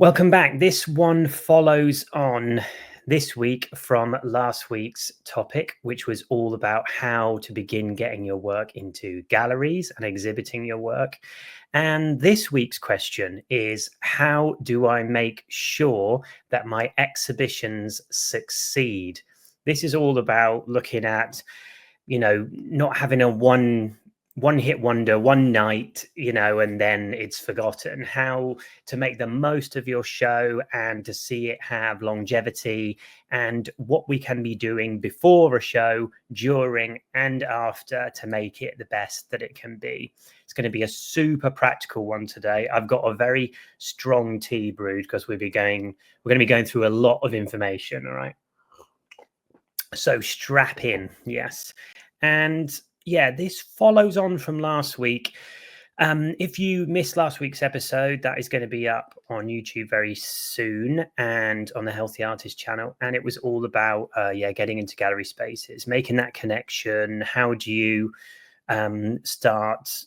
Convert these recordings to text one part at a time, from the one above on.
Welcome back. This one follows on this week from last week's topic, which was all about how to begin getting your work into galleries and exhibiting your work. And this week's question is, how do I make sure that my exhibitions succeed? This is all about looking at, not having a one hit wonder one night, and then it's forgotten. How to make the most of your show and to see it have longevity, and what we can be doing before a show, during and after, to make it the best that it can be. It's going to be a super practical one today. I've got a very strong tea brewed because we're going to be going through a lot of information. All right, so strap in. Yes. And yeah, this follows on from last week. If you missed last week's episode, that is going to be up on YouTube very soon and on the Healthy Artist channel. And it was all about, getting into gallery spaces, making that connection. How do you start,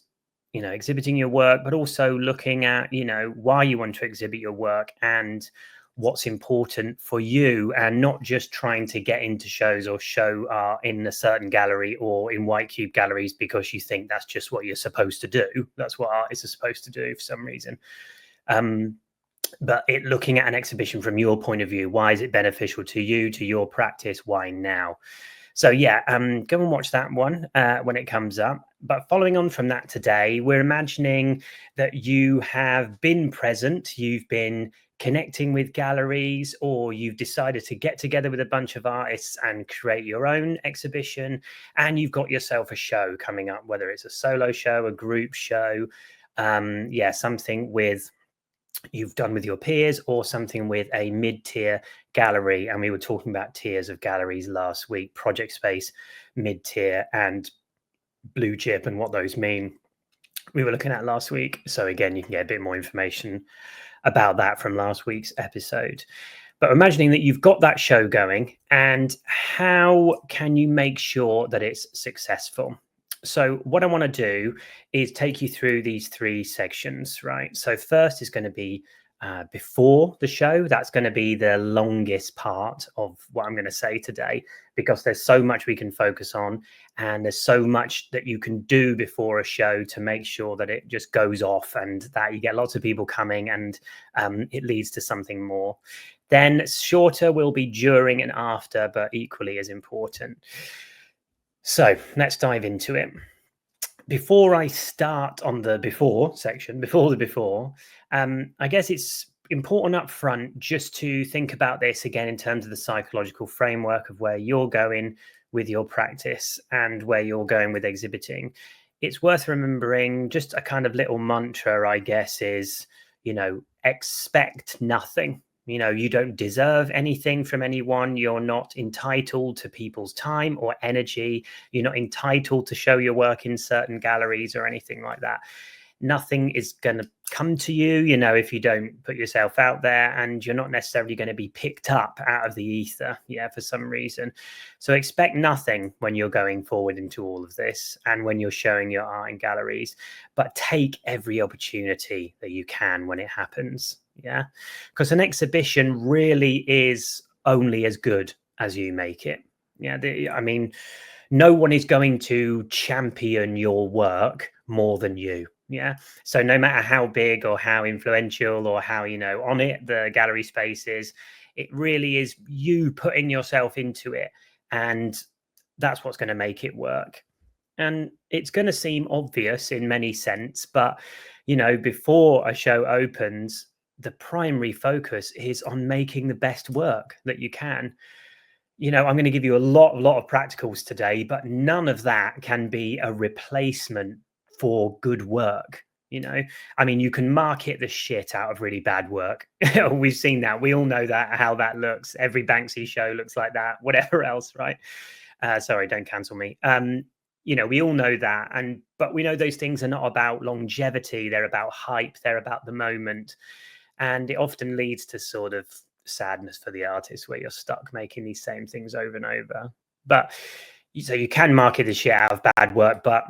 exhibiting your work, but also looking at, why you want to exhibit your work and what's important for you, and not just trying to get into shows or show art in a certain gallery or in White Cube galleries because you think that's just what you're supposed to do. That's what artists are supposed to do for some reason. But looking at an exhibition from your point of view, why is it beneficial to you, to your practice? Why now? So yeah, go and watch that one when it comes up. But following on from that today, we're imagining that you have been present, you've been connecting with galleries, or you've decided to get together with a bunch of artists and create your own exhibition, and you've got yourself a show coming up, whether it's a solo show, a group show, something with you've done with your peers, or something with a mid-tier gallery. And we were talking about tiers of galleries last week: project space, mid-tier, and blue chip, and what those mean we were looking at last week. So again, you can get a bit more information about that from last week's episode. But imagining that you've got that show going, and how can you make sure that it's successful? So what I want to do is take you through these three sections, right? So first is going to be before the show. That's going to be the longest part of what I'm going to say today, because there's so much we can focus on, and there's so much that you can do before a show to make sure that it just goes off and that you get lots of people coming, and it leads to something more. Then shorter will be during and after, but equally as important. So let's dive into it. Before I start on the before section, I guess it's important up front just to think about this again in terms of the psychological framework of where you're going with your practice and where you're going with exhibiting. It's worth remembering just a kind of little mantra, I guess, is, expect nothing. You don't deserve anything from anyone. You're not entitled to people's time or energy. You're not entitled to show your work in certain galleries or anything like that. Nothing is going to come to you, if you don't put yourself out there, and you're not necessarily going to be picked up out of the ether, for some reason. So expect nothing when you're going forward into all of this and when you're showing your art in galleries, but take every opportunity that you can when it happens. Yeah, because an exhibition really is only as good as you make it. No one is going to champion your work more than you. Yeah. So no matter how big or how influential or how, on it the gallery space is, it really is you putting yourself into it. And that's what's going to make it work. And it's going to seem obvious in many sense, but, before a show opens, the primary focus is on making the best work that you can. I'm going to give you a lot of practicals today, but none of that can be a replacement for good work. You can market the shit out of really bad work. We've seen that. We all know that, how that looks. Every Banksy show looks like that, whatever else, right? Sorry, don't cancel me. We all know that. But we know those things are not about longevity. They're about hype. They're about the moment. And it often leads to sort of sadness for the artist, where you're stuck making these same things over and over. But so you can market the shit out of bad work, but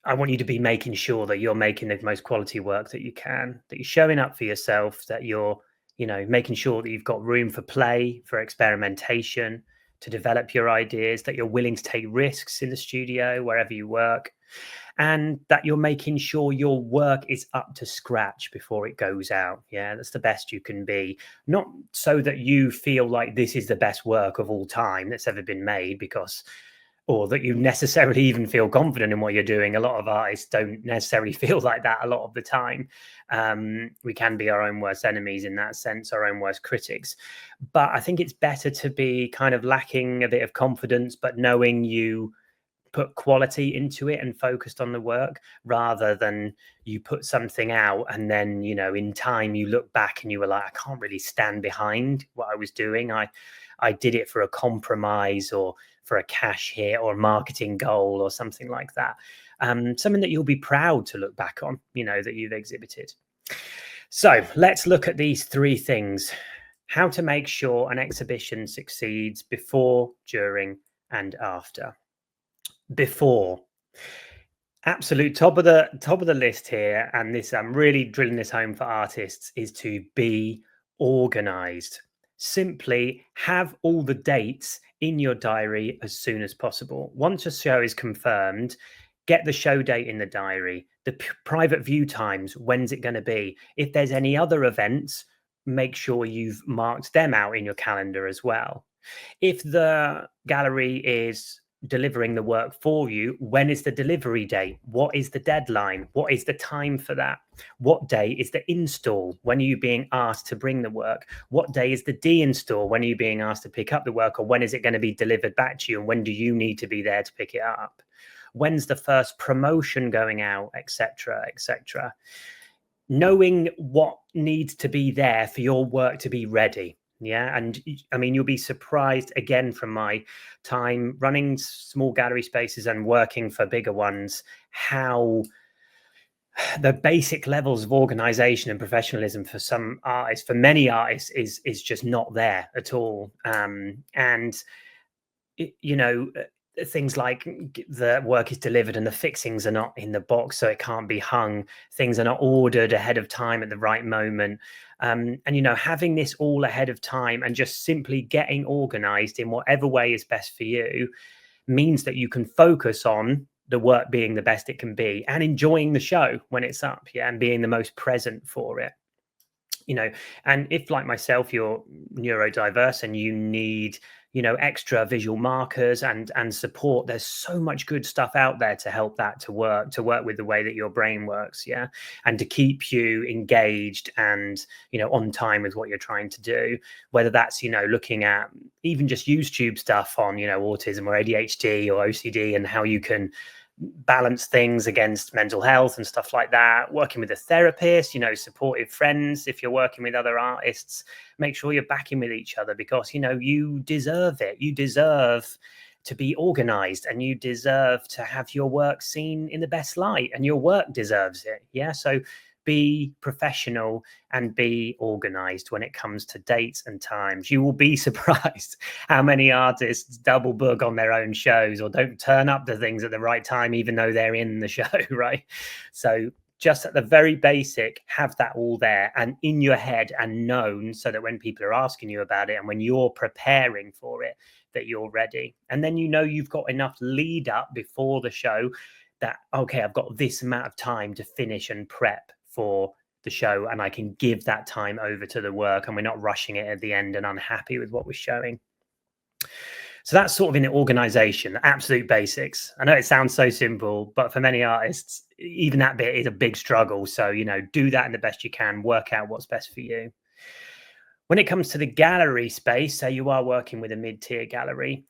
I want you to be making sure that you're making the most quality work that you can, that you're showing up for yourself, that you're, making sure that you've got room for play, for experimentation, to develop your ideas, that you're willing to take risks in the studio, wherever you work, and that you're making sure your work is up to scratch before it goes out. Yeah, that's the best you can be. Not so that you feel like this is the best work of all time that's ever been made, because or that you necessarily even feel confident in what you're doing. A lot of artists don't necessarily feel like that a lot of the time. We can be our own worst enemies in that sense, our own worst critics. But I think it's better to be kind of lacking a bit of confidence, but knowing you put quality into it and focused on the work, rather than you put something out and then, in time you look back and you were like, I can't really stand behind what I was doing. I did it for a compromise or for a cash hit or a marketing goal or something like that. Something that you'll be proud to look back on, that you've exhibited. So let's look at these 3 things. How to make sure an exhibition succeeds before, during, and after. Before, absolute top of the list here, and this, I'm really drilling this home for artists, is to be organized. Simply have all the dates in your diary as soon as possible. Once a show is confirmed, get the show date in the diary, the private view times, when's it going to be. If there's any other events, make sure you've marked them out in your calendar as well. If the gallery is delivering the work for you, when is the delivery date? What is the deadline? What is the time for that? What day is the install? When are you being asked to bring the work? What day is the de-install? When are you being asked to pick up the work? Or when is it going to be delivered back to you? And when do you need to be there to pick it up? When's the first promotion going out, etc., etc. Knowing what needs to be there for your work to be ready. Yeah. And I mean, you'll be surprised, again, from my time running small gallery spaces and working for bigger ones, how the basic levels of organization and professionalism for some artists, for many artists, is just not there at all. Things like the work is delivered and the fixings are not in the box, so it can't be hung. Things are not ordered ahead of time at the right moment. And having this all ahead of time and just simply getting organized in whatever way is best for you means that you can focus on the work being the best it can be and enjoying the show when it's up, and being the most present for it. And if, like myself, you're neurodiverse and you need extra visual markers and support, there's so much good stuff out there to help that to work with the way that your brain works, and to keep you engaged and on time with what you're trying to do, whether that's looking at even just YouTube stuff on autism or ADHD or OCD and how you can balance things against mental health and stuff like that, working with a therapist, supportive friends. If you're working with other artists, make sure you're backing with each other, because you deserve it. You deserve to be organized, and you deserve to have your work seen in the best light, and your work deserves it. So be professional and be organized when it comes to dates and times. You will be surprised how many artists double book on their own shows or don't turn up to things at the right time, even though they're in the show, right? So just at the very basic, have that all there and in your head and known, so that when people are asking you about it and when you're preparing for it, that you're ready. And then you've got enough lead up before the show that, okay, I've got this amount of time to finish and prep for the show, and I can give that time over to the work, and we're not rushing it at the end and unhappy with what we're showing. So that's sort of in the organization, absolute basics. I know it sounds so simple, but for many artists, even that bit is a big struggle. So, do that in the best you can, work out what's best for you. When it comes to the gallery space, say you are working with a mid-tier gallery,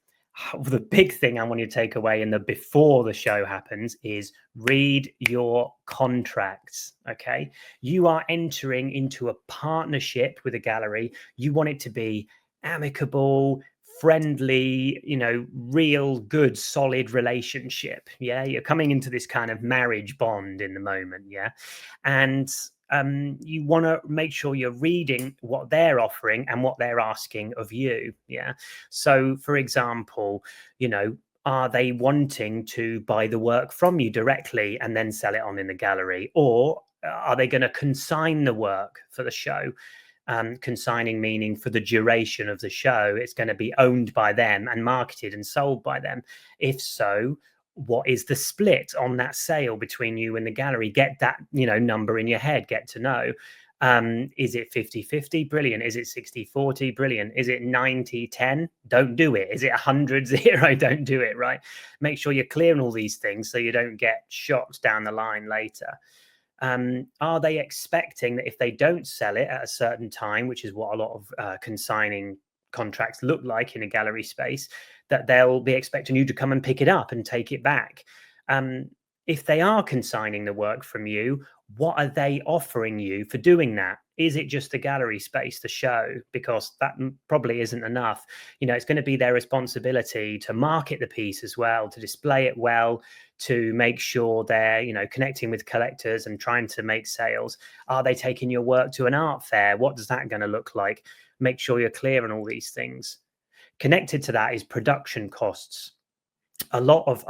the big thing I want you to take away in the before the show happens is read your contracts. Okay. You are entering into a partnership with a gallery. You want it to be amicable, friendly, real good, solid relationship. Yeah. You're coming into this kind of marriage bond in the moment. Yeah. And you want to make sure you're reading what they're offering and what they're asking of you. Yeah. So, for example, Are they wanting to buy the work from you directly and then sell it on in the gallery? Or are they going to consign the work for the show? Consigning meaning for the duration of the show, it's going to be owned by them and marketed and sold by them. If so, what is the split on that sale between you and the gallery? Get that, number in your head, get to know. Is it 50-50? Brilliant. Is it 60-40? Brilliant. Is it 90-10? Don't do it. Is it 100-0? Don't do it, right? Make sure you're clear on all these things so you don't get shocked down the line later. Are they expecting that if they don't sell it at a certain time, which is what a lot of consigning contracts look like in a gallery space, that they'll be expecting you to come and pick it up and take it back? If they are consigning the work from you, what are they offering you for doing that? Is it just the gallery space, the show? Because that probably isn't enough. It's going to be their responsibility to market the piece as well, to display it well, to make sure they're, connecting with collectors and trying to make sales. Are they taking your work to an art fair? What does that going to look like? Make sure you're clear on all these things. Connected to that is production costs. A lot of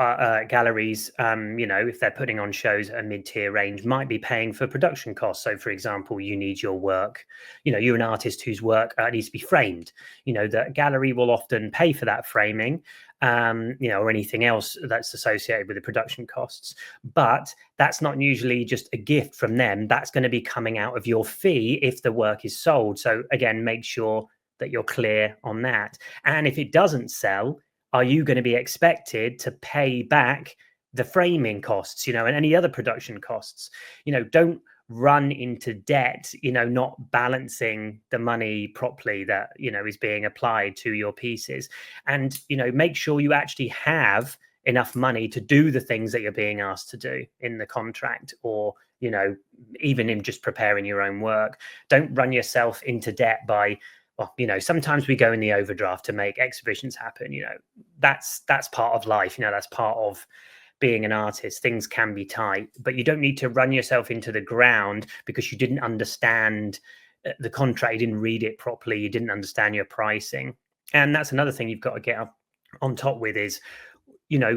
galleries, if they're putting on shows at a mid-tier range, might be paying for production costs. So, for example, you need your work, you're an artist whose work needs to be framed. The gallery will often pay for that framing, or anything else that's associated with the production costs. But that's not usually just a gift from them. That's going to be coming out of your fee if the work is sold. So, again, make sure that you're clear on that. And if it doesn't sell, are you going to be expected to pay back the framing costs, and any other production costs? Don't run into debt, not balancing the money properly that, is being applied to your pieces. And, make sure you actually have enough money to do the things that you're being asked to do in the contract, or, even in just preparing your own work. Don't run yourself into debt by, well, sometimes we go in the overdraft to make exhibitions happen. That's part of life. That's part of being an artist. Things can be tight, but you don't need to run yourself into the ground because you didn't understand the contract, you didn't read it properly, you didn't understand your pricing. And that's another thing you've got to get up on top with is,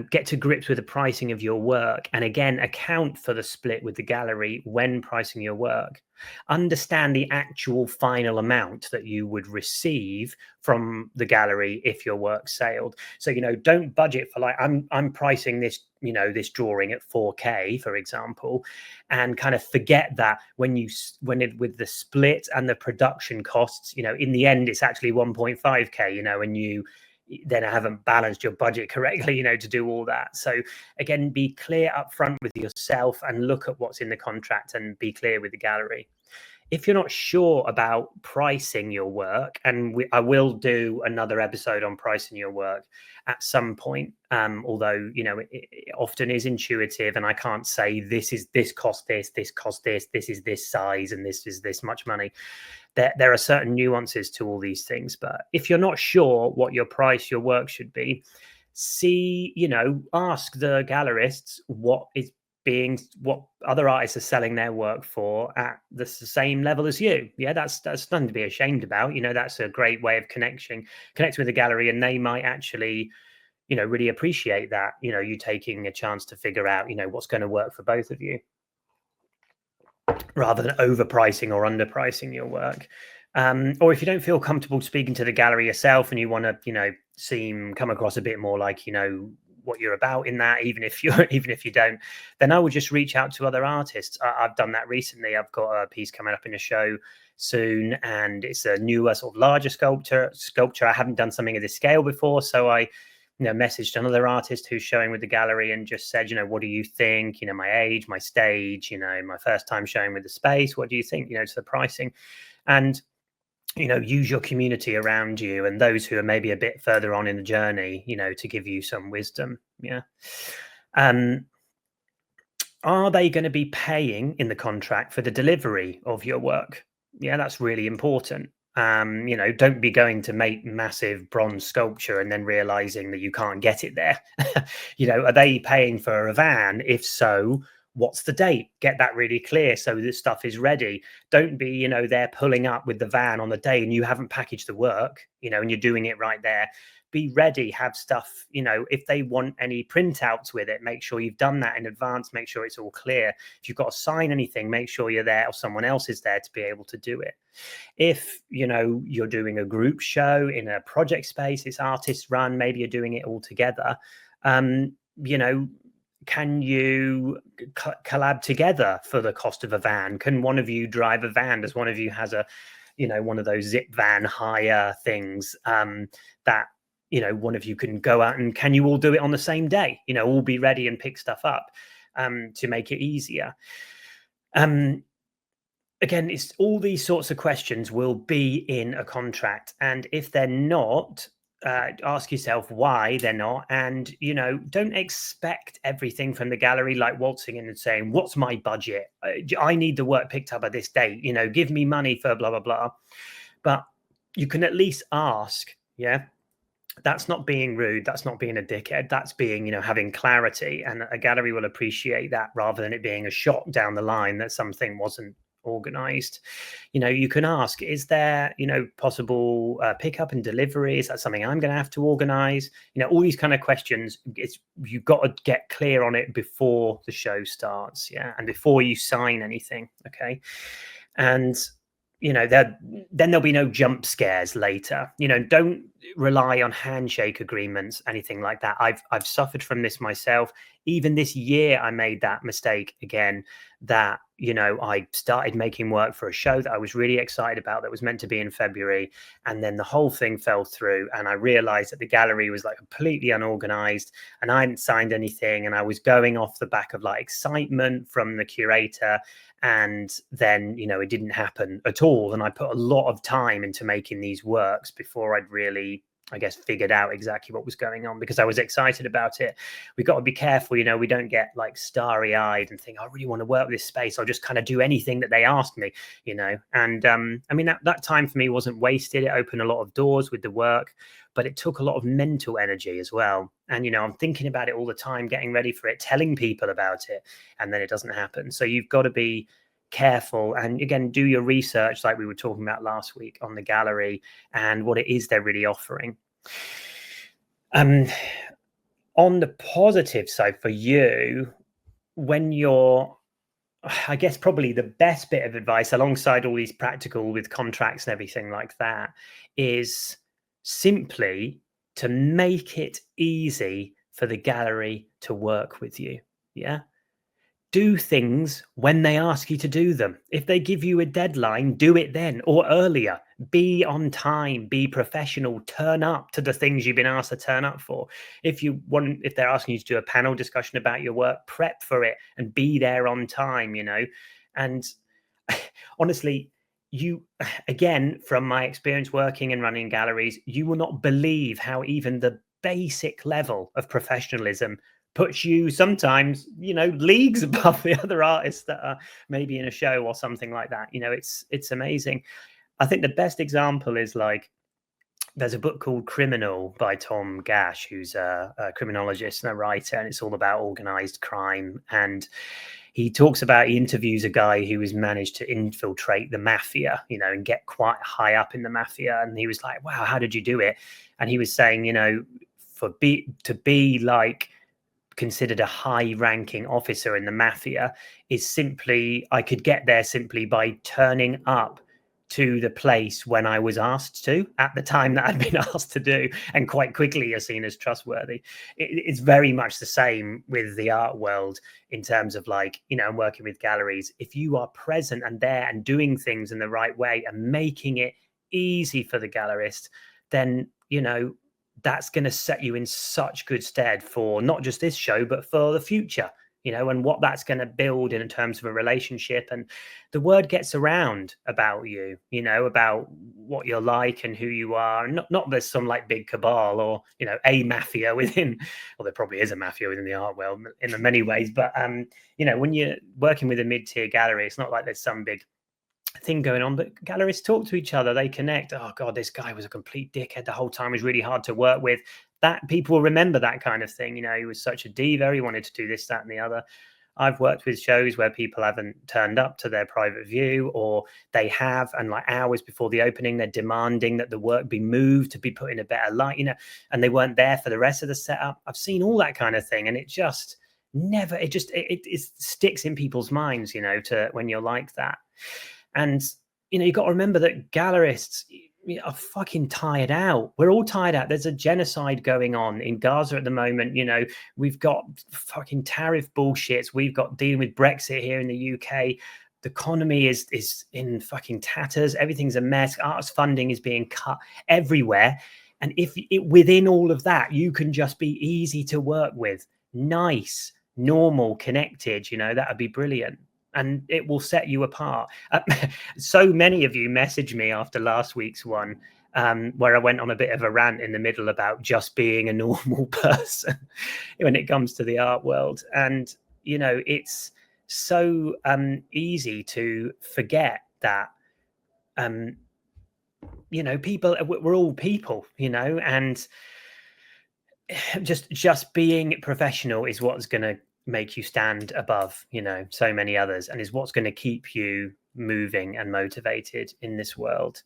get to grips with the pricing of your work. And again, account for the split with the gallery when pricing your work. Understand the actual final amount that you would receive from the gallery if your work sailed. So, don't budget for like, I'm pricing this, this drawing at 4K, for example, and kind of forget that with the split and the production costs, in the end, it's actually 1.5K, and you then haven't balanced your budget correctly, to do all that. So again, be clear upfront with yourself and look at what's in the contract and be clear with the gallery. If you're not sure about pricing your work, and I will do another episode on pricing your work at some point, although, it often is intuitive and I can't say this cost this cost this is this size, and this is this much money. There are certain nuances to all these things. But if you're not sure what your work should be, ask the gallerists what other artists are selling their work for at the same level as you. Yeah, that's nothing to be ashamed about. That's a great way of connecting with the gallery, and they might actually, really appreciate that, you taking a chance to figure out, what's going to work for both of you, rather than overpricing or underpricing your work. Or if you don't feel comfortable speaking to the gallery yourself and you want to, come across a bit more like, what you're about in that, even if you don't, then I would just reach out to other artists. I've done that recently. I've got a piece coming up in a show soon, and it's a newer sort of larger sculpture. I haven't done something of this scale before, so I messaged another artist who's showing with the gallery and just said, what do you think? My age, my stage, my first time showing with the space. What do you think, to the pricing? And, use your community around you and those who are maybe a bit further on in the journey, to give you some wisdom. Yeah. Are they going to be paying in the contract for the delivery of your work? Yeah, that's really important. Don't be going to make massive bronze sculpture and then realizing that you can't get it there. Are they paying for a van? If so, What's the date? Get that really clear so this stuff is ready. Don't be, there pulling up with the van on the day and you haven't packaged the work, and you're doing it right there. Be ready, have stuff, if they want any printouts with it, make sure you've done that in advance, make sure it's all clear. If you've got to sign anything, make sure you're there or someone else is there to be able to do it. If, you're doing a group show in a project space, it's artist run, maybe you're doing it all together. Can you collab together for the cost of a van? Can one of you drive a van? Does one of you has a, one of those zip van hire things that, one of you can go out, and can you all do it on the same day? All be ready and pick stuff up to make it easier. Again, it's all these sorts of questions will be in a contract. And if they're not, ask yourself why they're not. And, don't expect everything from the gallery, like waltzing in and saying, what's my budget? I need the work picked up at this date, give me money for blah, blah, blah. But you can at least ask, yeah. That's not being rude. That's not being a dickhead. That's being, having clarity. And a gallery will appreciate that rather than it being a shock down the line that something wasn't organized. You can ask, is there, possible pickup and delivery? Is that something I'm going to have to organize? All these kind of questions. You've got to get clear on it before the show starts. Yeah. And before you sign anything. Okay. And then there'll be no jump scares later. Don't rely on handshake agreements, anything like that. I've suffered from this myself. Even this year, I made that mistake again, that, I started making work for a show that I was really excited about that was meant to be in February. And then the whole thing fell through. And I realized that the gallery was like completely unorganized and I hadn't signed anything. And I was going off the back of like excitement from the curator. And then, it didn't happen at all. And I put a lot of time into making these works before I'd really, I guess, figured out exactly what was going on, because I was excited about it. We've got to be careful, we don't get like starry eyed and think, I really want to work with this space. I'll just kind of do anything that they ask me, And I mean, that time for me wasn't wasted. It opened a lot of doors with the work, but it took a lot of mental energy as well. And, I'm thinking about it all the time, getting ready for it, telling people about it, and then it doesn't happen. So you've got to be careful and, again, do your research like we were talking about last week on the gallery and what it is they're really offering. On the positive side for you, when you're, I guess probably the best bit of advice alongside all these practical with contracts and everything like that is simply to make it easy for the gallery to work with you. Yeah. Do things when they ask you to do them. If they give you a deadline, do it then or earlier. Be on time, be professional, turn up to the things you've been asked to turn up for. If they're asking you to do a panel discussion about your work, prep for it and be there on time, And honestly, again, from my experience working and running galleries, you will not believe how even the basic level of professionalism puts you sometimes, leagues above the other artists that are maybe in a show or something like that. It's amazing. I think the best example is like, there's a book called Criminal by Tom Gash, who's a criminologist and a writer, and it's all about organized crime. And he interviews a guy who has managed to infiltrate the mafia, and get quite high up in the mafia. And he was like, wow, how did you do it? And he was saying, to be like considered a high ranking officer in the mafia is simply, I could get there simply by turning up to the place when I was asked to, at the time that I'd been asked to do, and quite quickly you're seen as trustworthy. It's very much the same with the art world in terms of like, working with galleries. If you are present and there and doing things in the right way and making it easy for the gallerist, then, that's going to set you in such good stead for not just this show, but for the future, and what that's going to build in terms of a relationship. And the word gets around about you, about what you're like and who you are. Not there's some like big cabal or, a mafia within, well, there probably is a mafia within the art world in many ways. But, when you're working with a mid-tier gallery, it's not like there's some big thing going on, but gallerists talk to each other, they connect. Oh god, this guy was a complete dickhead the whole time, was really hard to work with. That people will remember that kind of thing. He was such a diva, he wanted to do this, that and the other. I've worked with shows where people haven't turned up to their private view, or they have, and like hours before the opening, they're demanding that the work be moved to be put in a better light, and they weren't there for the rest of the setup. I've seen all that kind of thing, and it just never, it sticks in people's minds, to when you're like that. And, you've got to remember that gallerists are fucking tired out. We're all tired out. There's a genocide going on in Gaza at the moment. We've got fucking tariff bullshits. We've got dealing with Brexit here in the UK. The economy is in fucking tatters. Everything's a mess. Arts funding is being cut everywhere. And if within all of that, you can just be easy to work with, nice, normal, connected, that would be brilliant. And it will set you apart. So many of you messaged me after last week's one, where I went on a bit of a rant in the middle about just being a normal person when it comes to the art world. And, it's so easy to forget that, people, we're all people, and just being professional is what's going to make you stand above, so many others, and is what's going to keep you moving and motivated in this world.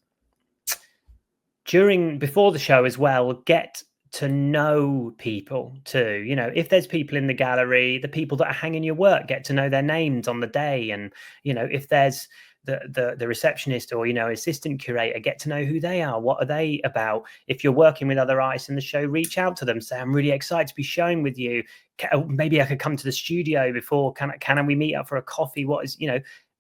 Before the show as well, get to know people too. If there's people in the gallery, the people that are hanging your work, get to know their names on the day. And, if there's the receptionist or, assistant curator, get to know who they are. What are they about? If you're working with other artists in the show, reach out to them. Say, I'm really excited to be showing with you. Maybe I could come to the studio before. Can we meet up for a coffee?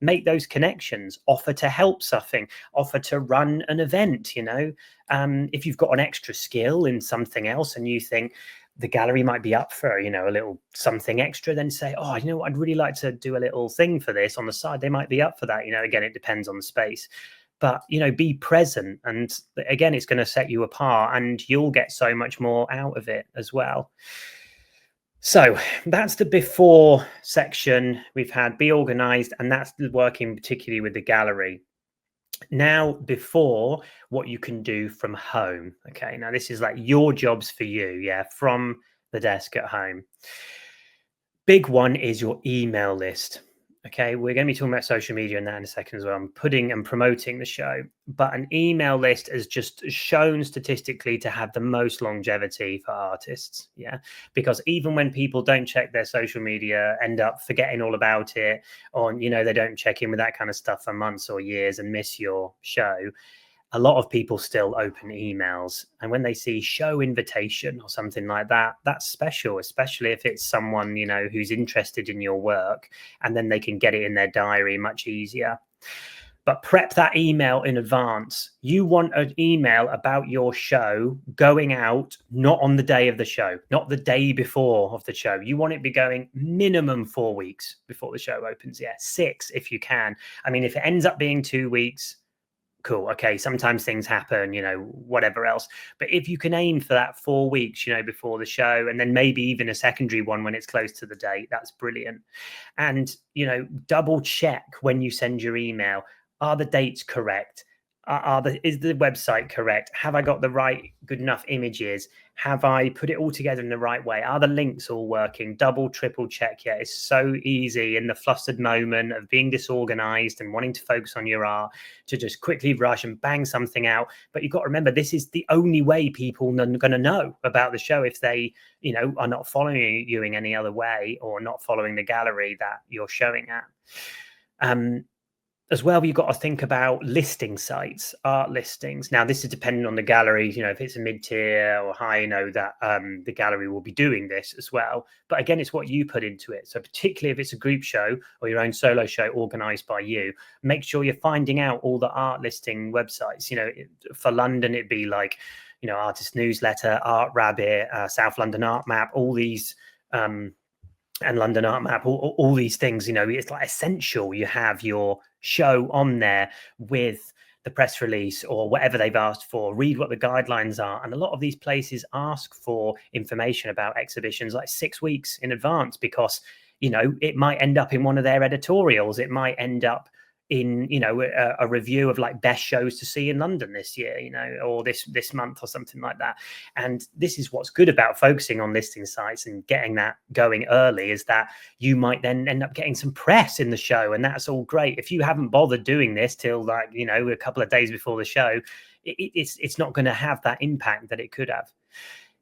Make those connections, offer to help something, offer to run an event, if you've got an extra skill in something else and you think the gallery might be up for, a little something extra, then say, oh, what, I'd really like to do a little thing for this on the side. They might be up for that. Again, it depends on the space, but, be present. And again, it's going to set you apart and you'll get so much more out of it as well. So that's the before section. We've had be organized, and that's working particularly with the gallery. Now, before, what you can do from home. Okay, now this is like your jobs for you, from the desk at home. Big one is your email list. Okay, we're going to be talking about social media and that in a second as well. I'm putting and promoting the show, but an email list is just shown statistically to have the most longevity for artists. Yeah, because even when people don't check their social media, end up forgetting all about it, or they don't check in with that kind of stuff for months or years and miss your show. A lot of people still open emails, and when they see show invitation or something like that, that's special, especially if it's someone, who's interested in your work, and then they can get it in their diary much easier. But prep that email in advance. You want an email about your show going out, not on the day of the show, not the day before of the show. You want it to be going minimum 4 weeks before the show opens. 6 if you can. I mean, if it ends up being 2 weeks, cool. Okay. Sometimes things happen, whatever else. But if you can aim for that 4 weeks, before the show, and then maybe even a secondary one when it's close to the date, that's brilliant. And, double check when you send your email. Are the dates correct? Is the website correct? Have I got the right, good enough images? Have I put it all together in the right way? Are the links all working? Double, triple check. It's so easy in the flustered moment of being disorganized and wanting to focus on your art to just quickly rush and bang something out. But you've got to remember, this is the only way people are going to know about the show if they, are not following you in any other way, or not following the gallery that you're showing at. As well, you've got to think about listing sites, art listings. Now, this is dependent on the gallery. If it's a mid-tier or high, that the gallery will be doing this as well. But again, it's what you put into it. So particularly if it's a group show or your own solo show organized by you, make sure you're finding out all the art listing websites. For London, it'd be like, Artist Newsletter, Art Rabbit, South London Art Map, all these, and London Art Map, all these things, it's like essential you have your show on there with the press release or whatever they've asked for. Read what the guidelines are. And a lot of these places ask for information about exhibitions like 6 weeks in advance, because, it might end up in one of their editorials. It might end up, in, you know, a review of like best shows to see in London this year, you know, or this month or something like that. And this is what's good about focusing on listing sites and getting that going early, is that you might then end up getting some press in the show, and that's all great. If you haven't bothered doing this till, like, you know, a couple of days before the show, it's not going to have that impact that it could have.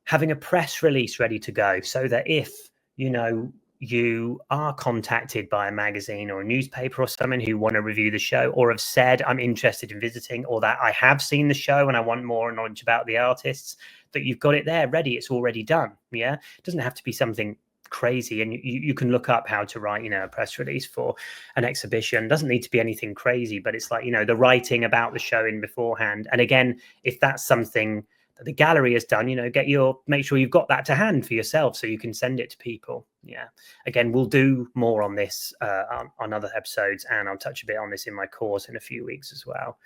Having a press release ready to go, so that if, you know, you are contacted by a magazine or a newspaper or someone who want to review the show, or have said, I'm interested in visiting, or that I have seen the show and I want more knowledge about the artists, that you've got it there ready. It's already done. Yeah. It doesn't have to be something crazy, and you can look up how to write, you know, a press release for an exhibition. It doesn't need to be anything crazy, but it's like, you know, the writing about the show in beforehand. And again, if that's something that the gallery has done, you know, make sure you've got that to hand for yourself so you can send it to people. Yeah. Again, we'll do more on this on other episodes, and I'll touch a bit on this in my course in a few weeks as well.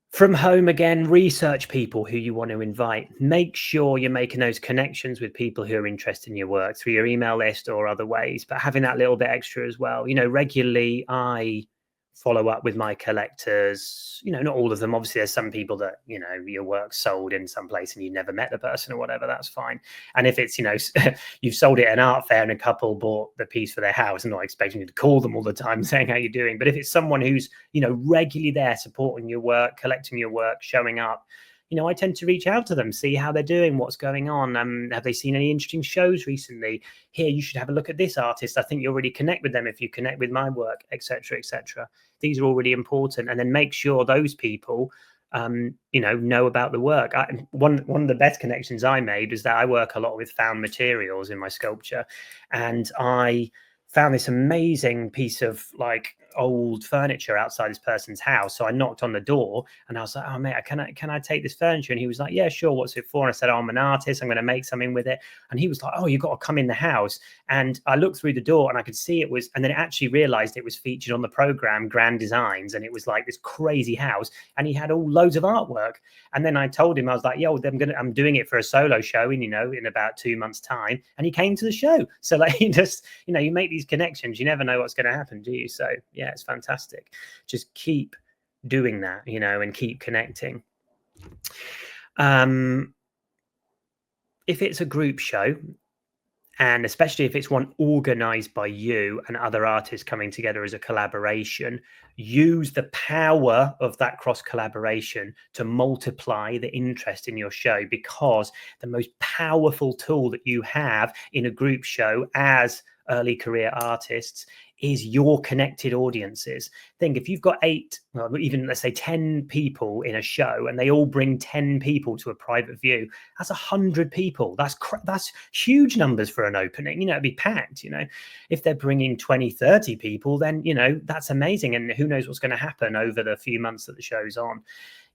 From home, again, research people who you want to invite. Make sure you're making those connections with people who are interested in your work through your email list or other ways, but having that little bit extra as well. You know, regularly I follow up with my collectors, you know, not all of them. Obviously, there's some people that, you know, your work's sold in some place and you never met the person or whatever, that's fine. And if it's, you know, you've sold it at an art fair and a couple bought the piece for their house, I'm not expecting you to call them all the time saying how you're doing. But if it's someone who's, you know, regularly there supporting your work, collecting your work, showing up, you know, I tend to reach out to them, see how they're doing, what's going on. Have they seen any interesting shows recently? Here, you should have a look at this artist. I think you'll really connect with them if you connect with my work, etc., etc. These are all really important. And then make sure those people, you know about the work. One of the best connections I made was that I work a lot with found materials in my sculpture, and I found this amazing piece of like old furniture outside this person's house. So I knocked on the door and I was like, oh mate, can I take this furniture? And he was like, yeah, sure. What's it for? And I said, oh, I'm an artist. I'm going to make something with it. And he was like, oh, you've got to come in the house. And I looked through the door and I could see it was, and then it actually realized it was featured on the program Grand Designs. And it was like this crazy house. And he had all loads of artwork. And then I told him, I was like, yo, I'm doing it for a solo show in, you know, in about 2 months time. And he came to the show. So like, just, you know, you make these connections, you never know what's going to happen, do you? So yeah, it's fantastic. Just keep doing that, you know, and keep connecting. If it's a group show, and especially if it's one organized by you and other artists coming together as a collaboration, use the power of that cross collaboration to multiply the interest in your show, because the most powerful tool that you have in a group show as early career artists is your connected audiences. Think, if you've got 8, well, even let's say 10 people in a show, and they all bring 10 people to a private view, that's 100 people. That's huge numbers for an opening. You know, it'd be packed. You know, if they're bringing 20, 30 people, then, you know, that's amazing. And who knows what's going to happen over the few months that the show's on.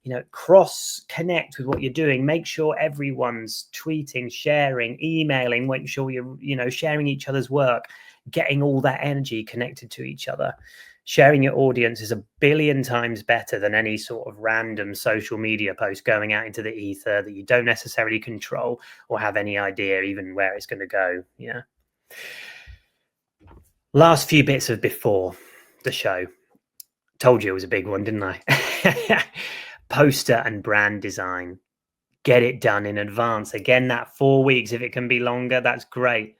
You know, cross connect with what you're doing. Make sure everyone's tweeting, sharing, emailing. Make sure you're, you know, sharing each other's work, getting all that energy connected to each other. Sharing your audience is 1 billion times better than any sort of random social media post going out into the ether that you don't necessarily control or have any idea even where it's going to go. Yeah. Last few bits of before the show. Told you it was a big one, didn't I? Poster and brand design. Get it done in advance. Again, that 4 weeks, if it can be longer, that's great.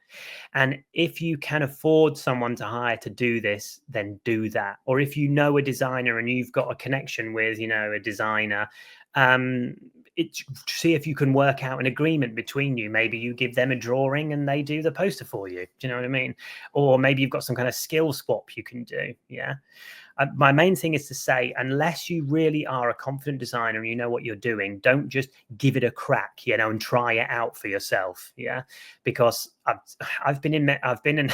And if you can afford someone to hire to do this, then do that. Or if you know a designer and you've got a connection with, you know, a designer, see if you can work out an agreement between you. Maybe you give them a drawing and they do the poster for you. Do you know what I mean? Or maybe you've got some kind of skill swap you can do. Yeah. My main thing is to say, unless you really are a confident designer and you know what you're doing, don't just give it a crack, you know, and try it out for yourself. Yeah, because I've been in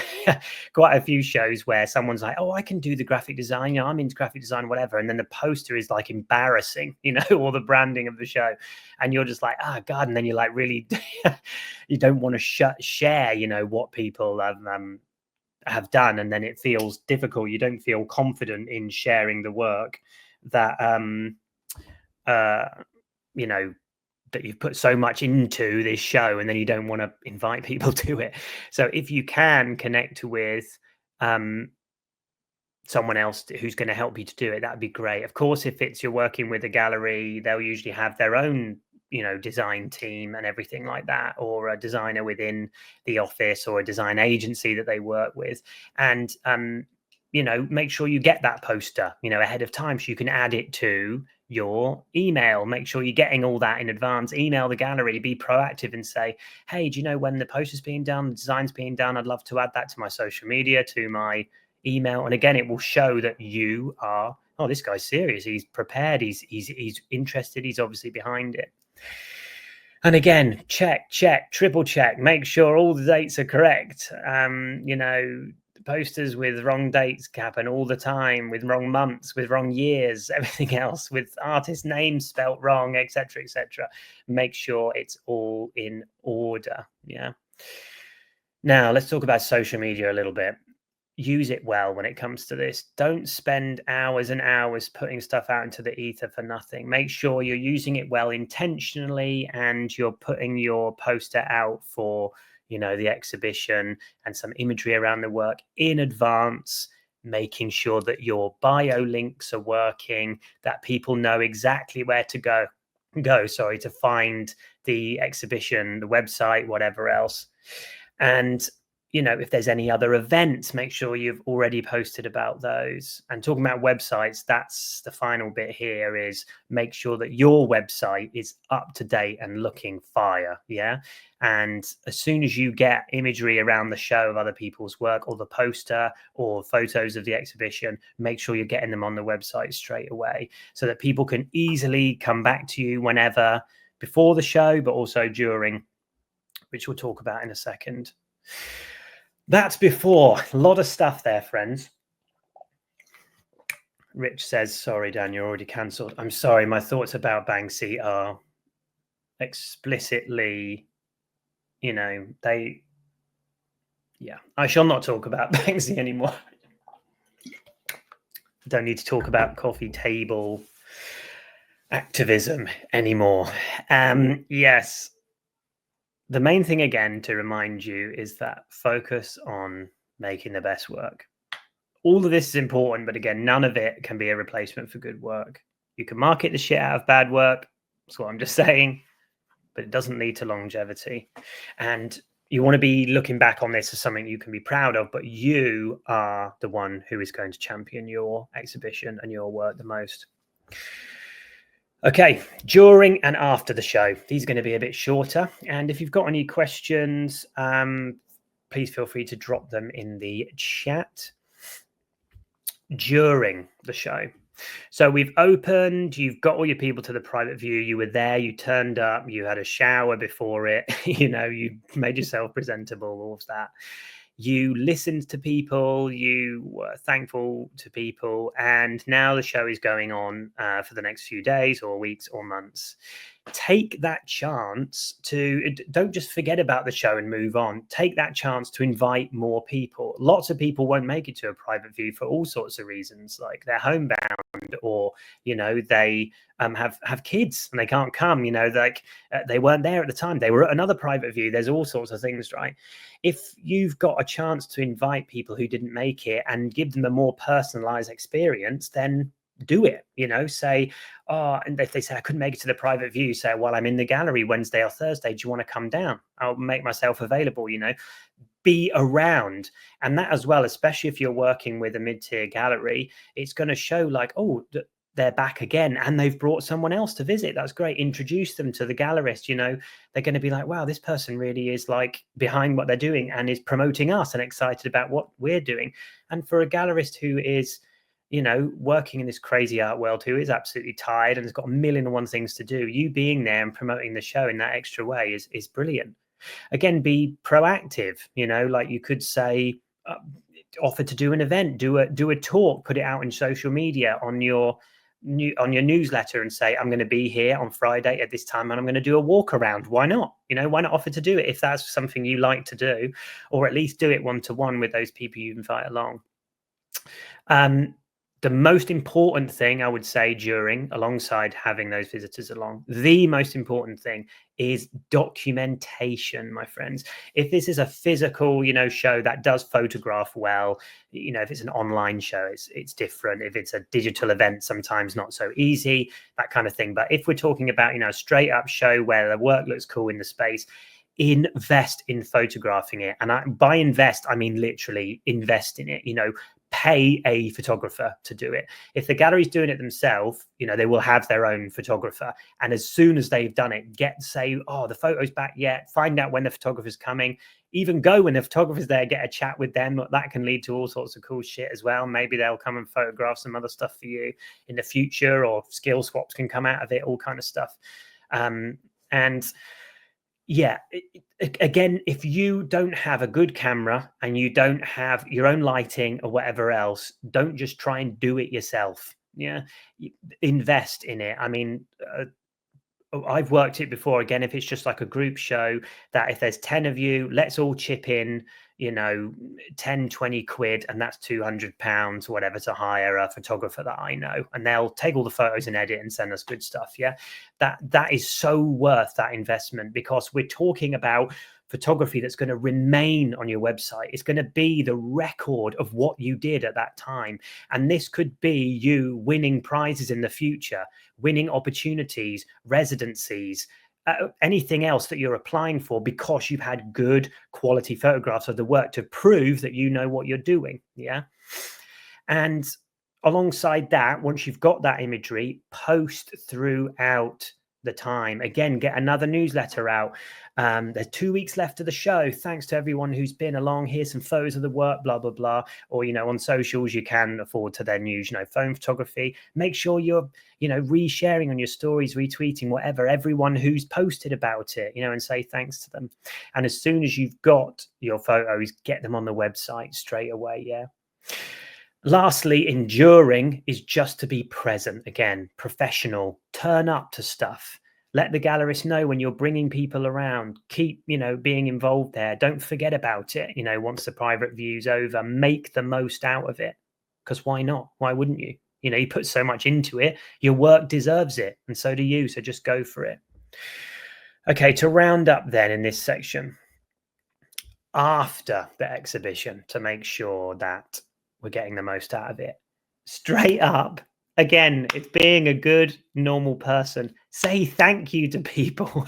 quite a few shows where someone's like, oh, I can do the graphic design, you know, I'm into graphic design, whatever, and then the poster is like embarrassing, you know, or the branding of the show, and you're just like, oh god, and then you're like, really, you don't want to share, you know, what people have done, and then it feels difficult. You don't feel confident in sharing the work that you know, that you've put so much into this show, and then you don't want to invite people to it. So if you can connect with someone else who's going to help you to do it, that'd be great. Of course, if you're working with a gallery, they'll usually have their own, design team and everything like that, or a designer within the office or a design agency that they work with. And make sure you get that poster, ahead of time, so you can add it to your email. Make sure you're getting all that in advance. Email the gallery, be proactive and say, hey, do you know when the poster's being done, the design's being done? I'd love to add that to my social media, to my email. And again, it will show that you are, oh, this guy's serious, he's prepared, he's interested, he's obviously behind it. And again, check, triple check, make sure all the dates are correct. Posters with wrong dates happen all the time, with wrong months, with wrong years, everything else, with artist names spelt wrong, etc., etc. Make sure it's all in order. Yeah. Now let's talk about social media a little bit. Use it well when it comes to this. Don't spend hours and hours putting stuff out into the ether for nothing. Make sure you're using it well intentionally, and you're putting your poster out for the exhibition and some imagery around the work in advance, making sure that your bio links are working, that people know exactly where to go to find the exhibition, the website, whatever else. And if there's any other events, make sure you've already posted about those. And talking about websites, that's the final bit here, is make sure that your website is up to date and looking fire. Yeah. And as soon as you get imagery around the show of other people's work, or the poster or photos of the exhibition, make sure you're getting them on the website straight away, so that people can easily come back to you whenever, before the show, but also during, which we'll talk about in a second. That's before. A lot of stuff there, friends. Rich says, sorry, Dan, you're already cancelled. I'm sorry. My thoughts about Banksy are explicitly, I shall not talk about Banksy anymore. Don't need to talk about coffee table activism anymore. Yes. The main thing, again, to remind you, is that focus on making the best work. All of this is important, but again, none of it can be a replacement for good work. You can market the shit out of bad work. That's what I'm just saying, but it doesn't lead to longevity. And you want to be looking back on this as something you can be proud of, but you are the one who is going to champion your exhibition and your work the most. Okay, during and after the show, these are going to be a bit shorter. And if you've got any questions, please feel free to drop them in the chat. During the show. So we've opened, you've got all your people to the private view, you were there, you turned up, you had a shower before it, you made yourself presentable, all of that. You listened to people, you were thankful to people, and now the show is going on for the next few days or weeks or months. Take that chance to, don't just forget about the show and move on. Take that chance to invite more people. Lots of people won't make it to a private view for all sorts of reasons, like they're homebound, or they have kids and they can't come. They weren't there at the time, they were at another private view. There's all sorts of things, right? If you've got a chance to invite people who didn't make it and give them a more personalized experience, then do it. Say, and if they say I couldn't make it to the private view, say, well, I'm in the gallery Wednesday or Thursday, do you want to come down? I'll make myself available. Be around. And that as well, especially if you're working with a mid-tier gallery, it's going to show like, oh, they're back again and they've brought someone else to visit. That's great. Introduce them to the gallerist. They're going to be like, wow, this person really is like behind what they're doing and is promoting us and excited about what we're doing. And for a gallerist who is working in this crazy art world, who is absolutely tired and has got a million and one things to do, you being there and promoting the show in that extra way is brilliant. Again, be proactive. Like you could say, offer to do an event, do a talk, put it out in social media, on your newsletter, and say, I'm going to be here on Friday at this time and I'm going to do a walk around. Why not? Why not offer to do it if that's something you like to do, or at least do it one-to-one with those people you invite along. the most important thing I would say during, alongside having those visitors along, the most important thing is documentation, my friends. If this is a physical, show that does photograph well, if it's an online show, it's different. If it's a digital event, sometimes not so easy, that kind of thing. But if we're talking about, a straight up show where the work looks cool in the space, invest in photographing it. And by invest, I mean literally invest in it. Pay a photographer to do it. If the gallery's doing it themselves, they will have their own photographer. And as soon as they've done it, say, oh, the photo's back yet. Find out when the photographer's coming. Even go when the photographer's there, get a chat with them. That can lead to all sorts of cool shit as well. Maybe they'll come and photograph some other stuff for you in the future, or skill swaps can come out of it, all kind of stuff. And yeah, again, if you don't have a good camera and you don't have your own lighting or whatever else, don't just try and do it yourself. Yeah, invest in it. I mean, I've worked it before. Again, if it's just like a group show, that if there's 10 of you, let's all chip in, 10, 20 quid, and that's £200 or whatever, to hire a photographer that I know, and they'll take all the photos and edit and send us good stuff. Yeah, that is so worth that investment, because we're talking about photography that's going to remain on your website. It's going to be the record of what you did at that time. And this could be you winning prizes in the future, winning opportunities, residencies, anything else that you're applying for, because you've had good quality photographs of the work to prove that you know what you're doing. Yeah. And alongside that, once you've got that imagery, post throughout the time. Again, get another newsletter out. There's 2 weeks left of the show. Thanks to everyone who's been along. Here's some photos of the work, blah, blah, blah. Or, on socials, you can afford to then use, phone photography. Make sure you're, resharing on your stories, retweeting, whatever, everyone who's posted about it, and say thanks to them. And as soon as you've got your photos, get them on the website straight away. Yeah. Lastly, enduring is just to be present. Again, professional, turn up to stuff. Let the gallerist know when you're bringing people around. Keep, being involved there. Don't forget about it. Once the private view's over, make the most out of it. Because why not? Why wouldn't you? You put so much into it. Your work deserves it. And so do you. So just go for it. Okay, to round up then in this section, after the exhibition, to make sure that we're getting the most out of it, straight up, again, it's being a good, normal person. Say thank you to people.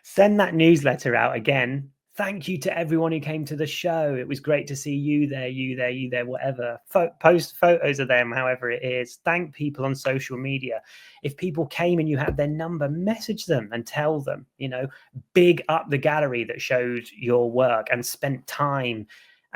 Send that newsletter out. Again, thank you to everyone who came to the show. It was great to see you there, whatever. Post photos of them, however it is. Thank people on social media. If people came and you had their number, message them and tell them, big up the gallery that showed your work and spent time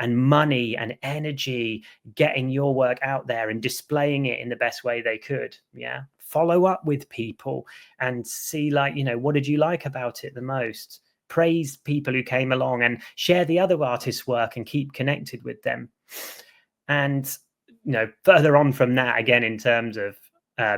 and money and energy getting your work out there and displaying it in the best way they could. Yeah. Follow up with people and see, what did you like about it the most? Praise people who came along and share the other artists' work and keep connected with them. And, further on from that, again, in terms of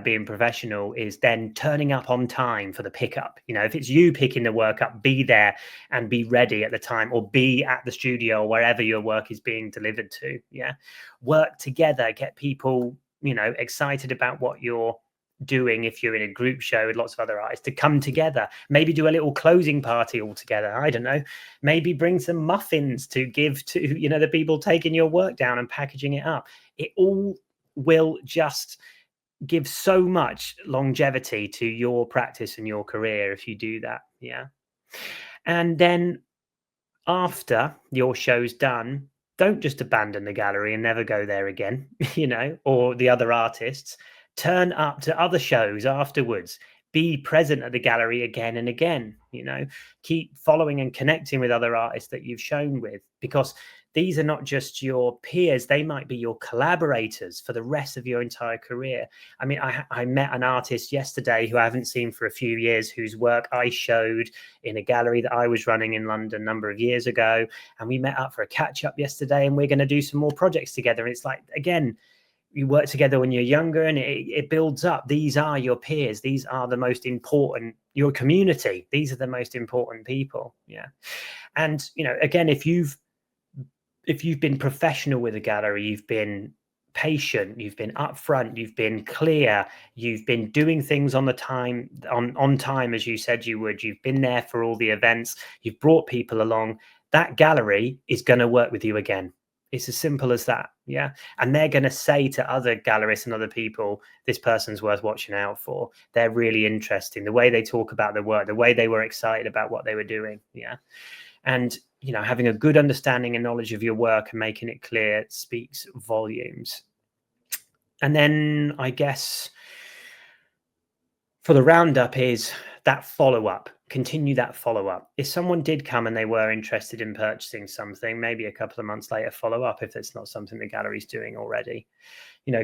being professional, is then turning up on time for the pickup. If it's you picking the work up, be there and be ready at the time, or be at the studio or wherever your work is being delivered to. Yeah. Work together, get people, excited about what you're doing. If you're in a group show with lots of other artists, to come together, maybe do a little closing party all together. I don't know, maybe bring some muffins to give to, the people taking your work down and packaging it up. It all will just give so much longevity to your practice and your career if you do that. Yeah. And then after your show's done, don't just abandon the gallery and never go there again, or the other artists. Turn up to other shows afterwards. Be present at the gallery again and again. Keep following and connecting with other artists that you've shown with, because these are not just your peers. They might be your collaborators for the rest of your entire career. I mean, I met an artist yesterday who I haven't seen for a few years, whose work I showed in a gallery that I was running in London a number of years ago. And we met up for a catch up yesterday, and we're going to do some more projects together. And it's like, again, you work together when you're younger, and it builds up. These are your peers. These are the most important, your community. These are the most important people. Yeah. And, again, if you've been professional with a gallery, you've been patient, you've been upfront, you've been clear, you've been doing things on time, as you said you would, you've been there for all the events, you've brought people along, that gallery is going to work with you again. It's as simple as that. Yeah. And they're going to say to other gallerists and other people, this person's worth watching out for. They're really interesting. The way they talk about the work, the way they were excited about what they were doing. Yeah. And, having a good understanding and knowledge of your work and making it clear speaks volumes. And then I guess for the roundup is that follow-up. Continue that follow-up. If someone did come and they were interested in purchasing something, maybe a couple of months later, follow up if it's not something the gallery's doing already.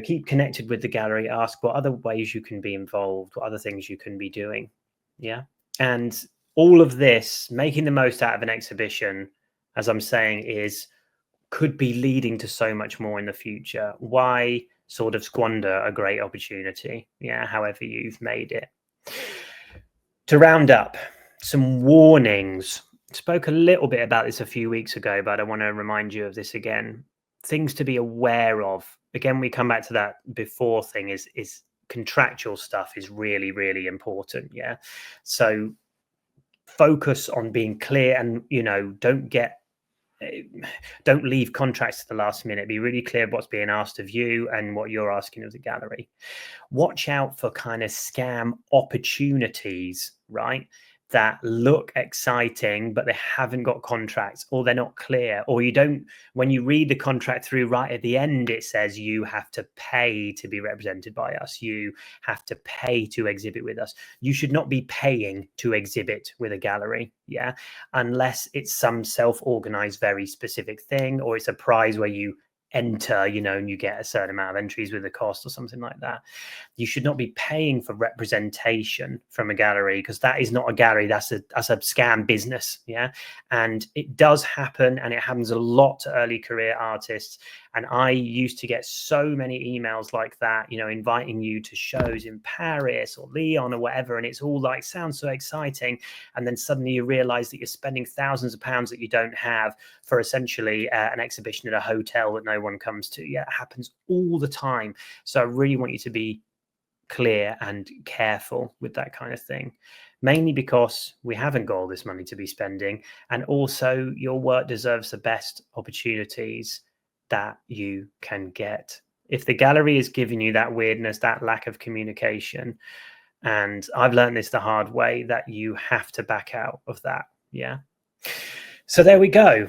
Keep connected with the gallery, ask what other ways you can be involved, what other things you can be doing. Yeah. And all of this, making the most out of an exhibition, as I'm saying, could be leading to so much more in the future. Why sort of squander a great opportunity? Yeah, however you've made it. To round up, some warnings. Spoke a little bit about this a few weeks ago, but I want to remind you of this again. Things to be aware of. Again, we come back to that before thing is contractual stuff is really, really important. Yeah. So focus on being clear and, don't leave contracts to the last minute. Be really clear what's being asked of you and what you're asking of the gallery. Watch out for kind of scam opportunities, right? That look exciting, but they haven't got contracts, or they're not clear, or when you read the contract through right at the end, it says you have to pay to be represented by us. You have to pay to exhibit with us. You should not be paying to exhibit with a gallery. Yeah. Unless it's some self-organized, very specific thing, or it's a prize where you enter, and you get a certain amount of entries with a cost or something like that. You should not be paying for representation from a gallery, because that is not a gallery. That's a scam business. Yeah. And it does happen, and it happens a lot to early career artists. And I used to get so many emails like that, inviting you to shows in Paris or Lyon or whatever. And it's all like, sounds so exciting. And then suddenly you realize that you're spending thousands of pounds that you don't have for essentially an exhibition at a hotel that no one comes to. Yeah, it happens all the time. So I really want you to be clear and careful with that kind of thing, mainly because we haven't got all this money to be spending. And also your work deserves the best opportunities that you can get. If the gallery is giving you that weirdness, that lack of communication, and I've learned this the hard way, that you have to back out of that. Yeah. So there we go.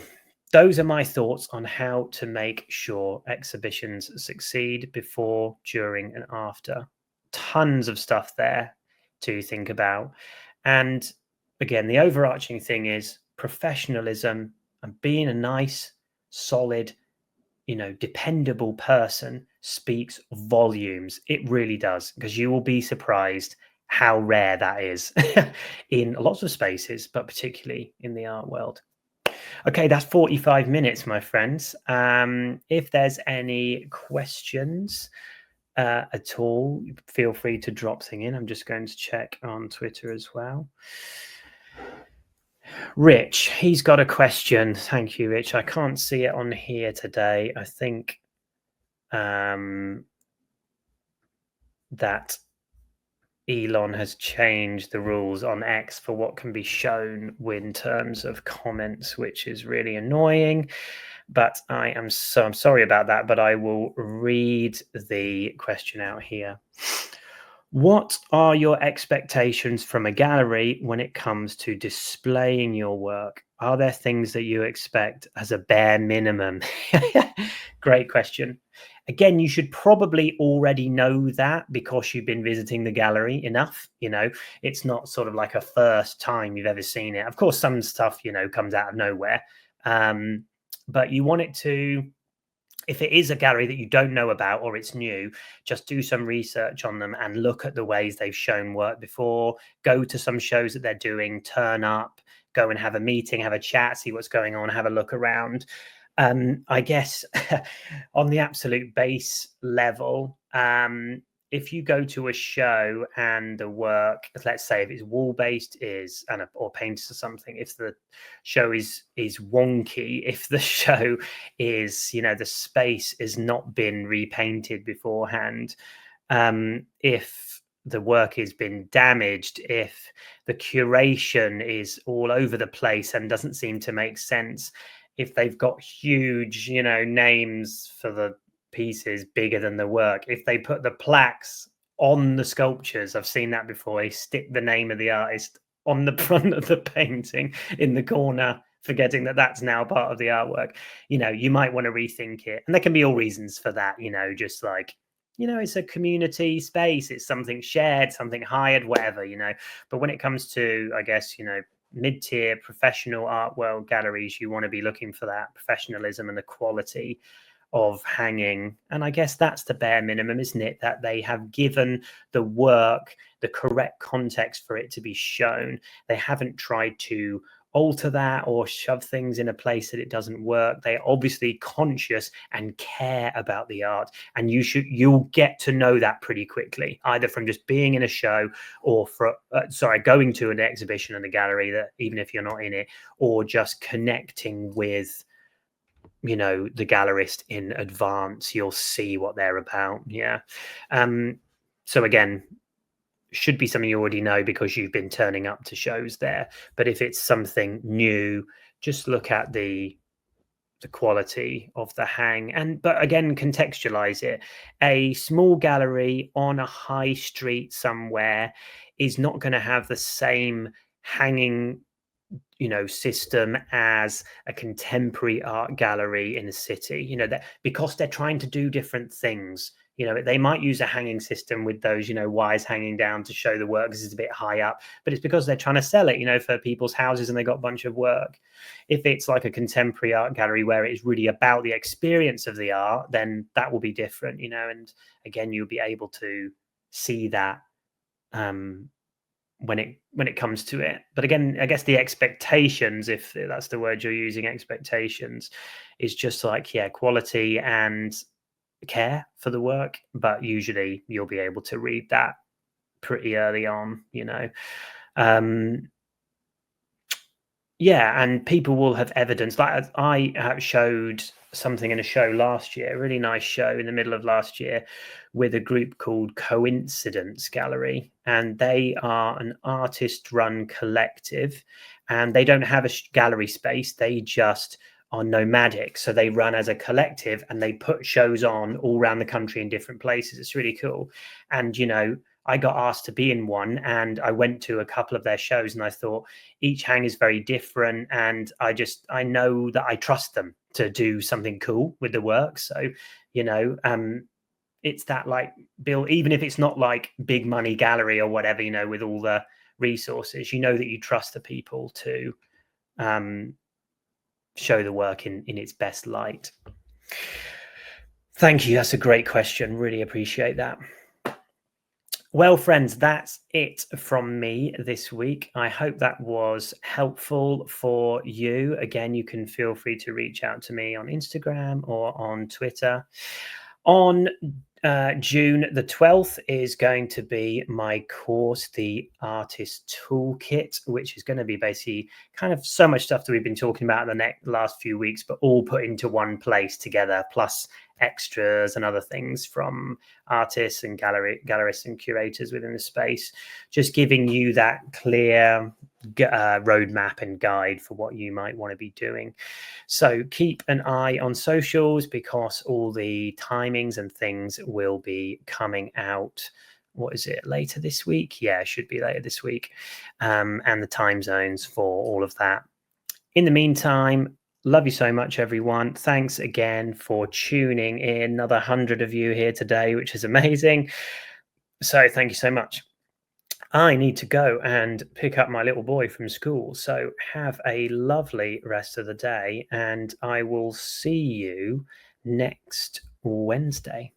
Those are my thoughts on how to make sure exhibitions succeed before, during, and after. Tons of stuff there to think about. And again, the overarching thing is professionalism and being a nice, solid, dependable person speaks volumes. It really does, because you will be surprised how rare that is in lots of spaces, but particularly in the art world. Okay, that's 45 minutes, my friends. If there's any questions at all, feel free to drop thing in. I'm just going to check on Twitter as well. Rich, he's got a question. Thank you, Rich. I can't see it on here today. I think that Elon has changed the rules on X for what can be shown in terms of comments, which is really annoying. But I'm sorry about that, but I will read the question out here. What are your expectations from a gallery when it comes to displaying your work? Are there things that you expect as a bare minimum? Great question. Again, you should probably already know that because you've been visiting the gallery enough. It's not sort of like a first time you've ever seen it. Of course, some stuff, comes out of nowhere. But you want it to, if it is a gallery that you don't know about or it's new, just do some research on them and look at the ways they've shown work before. Go to some shows that they're doing, turn up, go and have a meeting, have a chat, see what's going on, have a look around. I guess on the absolute base level, if you go to a show and the work, let's say if it's wall based, is or painted or something, if the show is wonky, if the show is, the space has not been repainted beforehand, if the work has been damaged, if the curation is all over the place and doesn't seem to make sense, if they've got huge, names for the pieces bigger than the work, if they put the plaques on the sculptures, I've seen that before, they stick the name of the artist on the front of the painting in the corner, forgetting that that's now part of the artwork. You might want to rethink it, and there can be all reasons for that, just like, it's a community space, it's something shared, something hired, whatever, but when it comes to, I guess, mid-tier professional art world galleries, you want to be looking for that professionalism and the quality of hanging. And I guess that's the bare minimum, isn't it? That they have given the work the correct context for it to be shown. They haven't tried to alter that or shove things in a place that it doesn't work. They're obviously conscious and care about the art, and you'll get to know that pretty quickly, either from just being in a show or going to an exhibition in a gallery, that even if you're not in it, or just connecting with the gallerist in advance. You'll see what they're about. So again, should be something you already know because you've been turning up to shows there. But if it's something new, just look at the quality of the hang, but again, contextualize it. A small gallery on a high street somewhere is not going to have the same hanging system as a contemporary art gallery in a city, that because they're trying to do different things. They might use a hanging system with those, wires hanging down to show the work because it's a bit high up, but it's because they're trying to sell it, for people's houses, and they got a bunch of work. If it's like a contemporary art gallery where it's really about the experience of the art, then that will be different, and again, you'll be able to see that when it comes to it. But again, I guess the expectations, if that's the word you're using, expectations, is just like, quality and care for the work, but usually you'll be able to read that pretty early on. And people will have evidence. Like I showed something in a show last year, a really nice show in the middle of last year, with a group called Coincidence Gallery, and they are an artist-run collective, and they don't have a gallery space. They just are nomadic, so they run as a collective and they put shows on all around the country in different places. It's really cool. And I got asked to be in one, and I went to a couple of their shows, and I thought each hang is very different, and I know that I trust them to do something cool with the work. So it's that, like, Bill, even if it's not like big money gallery or whatever, with all the resources, that you trust the people to show the work in its best light. Thank you. That's a great question. Really appreciate that. Well, friends, that's it from me this week. I hope that was helpful for you. Again, you can feel free to reach out to me on Instagram or on Twitter. On June the 12th is going to be my course, the Artist Toolkit, which is going to be basically kind of so much stuff that we've been talking about in the last few weeks, but all put into one place together, plus extras and other things from artists and gallerists and curators within the space, just giving you that clear roadmap and guide for what you might want to be doing. So keep an eye on socials, because all the timings and things will be coming out. What is it, later this week? Yeah, it should be later this week. And the time zones for all of that. In the meantime, love you so much, everyone. Thanks again for tuning in. Another 100 of you here today, which is amazing. So thank you so much. I need to go and pick up my little boy from school. So have a lovely rest of the day, and I will see you next Wednesday.